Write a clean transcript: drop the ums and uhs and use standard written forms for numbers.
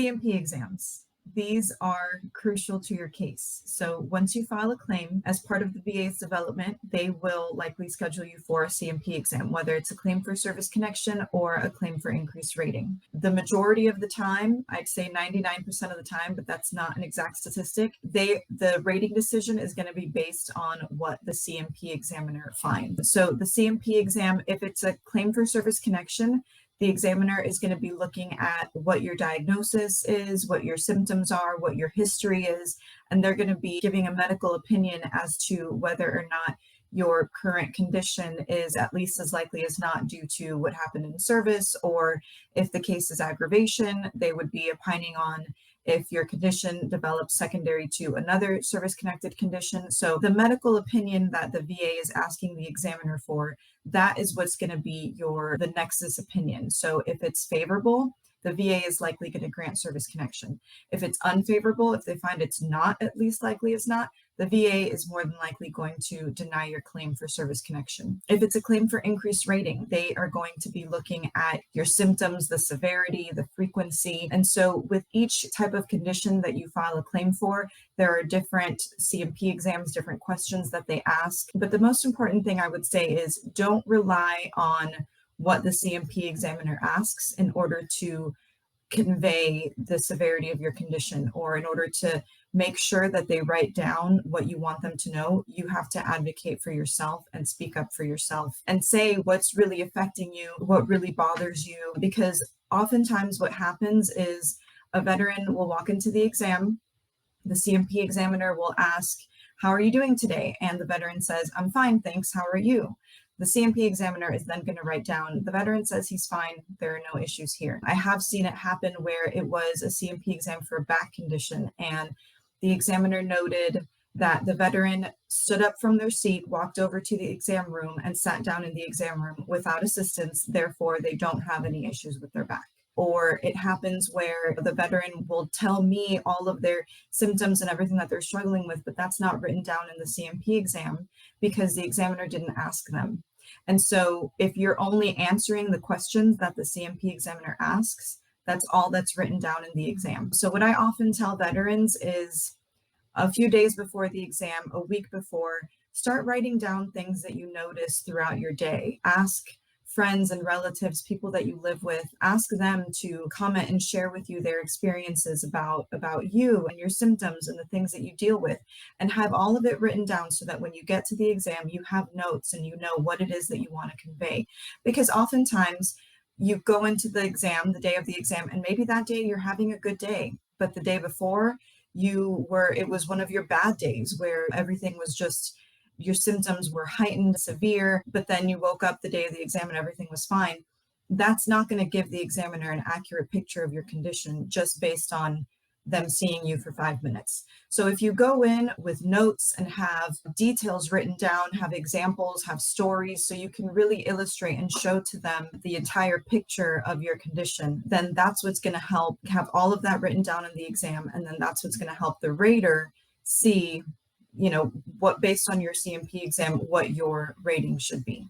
C&P exams. These are crucial to your case. So once you file a claim as part of the VA's development, they will likely schedule you for a C&P exam, whether it's a claim for service connection or a claim for increased rating. The majority of the time, I'd say 99% of the time, but that's not an exact statistic, the rating decision is going to be based on what the C&P examiner finds. So the C&P exam, if it's a claim for service connection, the examiner is going to be looking at what your diagnosis is, what your symptoms are, what your history is, and they're going to be giving a medical opinion as to whether or not your current condition is at least as likely as not due to what happened in service, or if the case is aggravation, they would be opining on if your condition develops secondary to another service-connected condition. So the medical opinion that the VA is asking the examiner for, that is what's going to be the nexus opinion. So if it's favorable, the VA is likely going to grant service connection. If it's unfavorable, if they find it's not at least likely as not, the VA is more than likely going to deny your claim for service connection. If it's a claim for increased rating, they are going to be looking at your symptoms, the severity, the frequency. And so with each type of condition that you file a claim for, there are different C&P exams, different questions that they ask. But the most important thing I would say is don't rely on what the C&P examiner asks in order to convey the severity of your condition, or in order to make sure that they write down what you want them to know. You have to advocate for yourself and speak up for yourself and say what's really affecting you, what really bothers you, because oftentimes what happens is a veteran will walk into the exam, the C&P examiner will ask, "How are you doing today?" And the veteran says, "I'm fine, thanks. How are you?" The C&P examiner is then going to write down, "The veteran says he's fine. There are no issues here." I have seen it happen where it was a C&P exam for a back condition, and the examiner noted that the veteran stood up from their seat, walked over to the exam room, and sat down in the exam room without assistance. Therefore, they don't have any issues with their back. Or it happens where the veteran will tell me all of their symptoms and everything that they're struggling with, but that's not written down in the C&P exam because the examiner didn't ask them. And so if you're only answering the questions that the C&P examiner asks, that's all that's written down in the exam. So what I often tell veterans is a few days before the exam, a week before, start writing down things that you notice throughout your day. Ask friends and relatives, people that you live with, ask them to comment and share with you their experiences about you and your symptoms and the things that you deal with, and have all of it written down so that when you get to the exam, you have notes and you know what it is that you want to convey. Because oftentimes you go into the exam, the day of the exam, and maybe that day you're having a good day, but the day before it was one of your bad days where everything was just, your symptoms were heightened, severe, but then you woke up the day of the exam and everything was fine. That's not going to give the examiner an accurate picture of your condition just based on them seeing you for 5 minutes. So if you go in with notes and have details written down, have examples, have stories, so you can really illustrate and show to them the entire picture of your condition, then that's what's going to help have all of that written down in the exam. And then that's what's going to help the rater see, what based on your C&P exam, what your rating should be.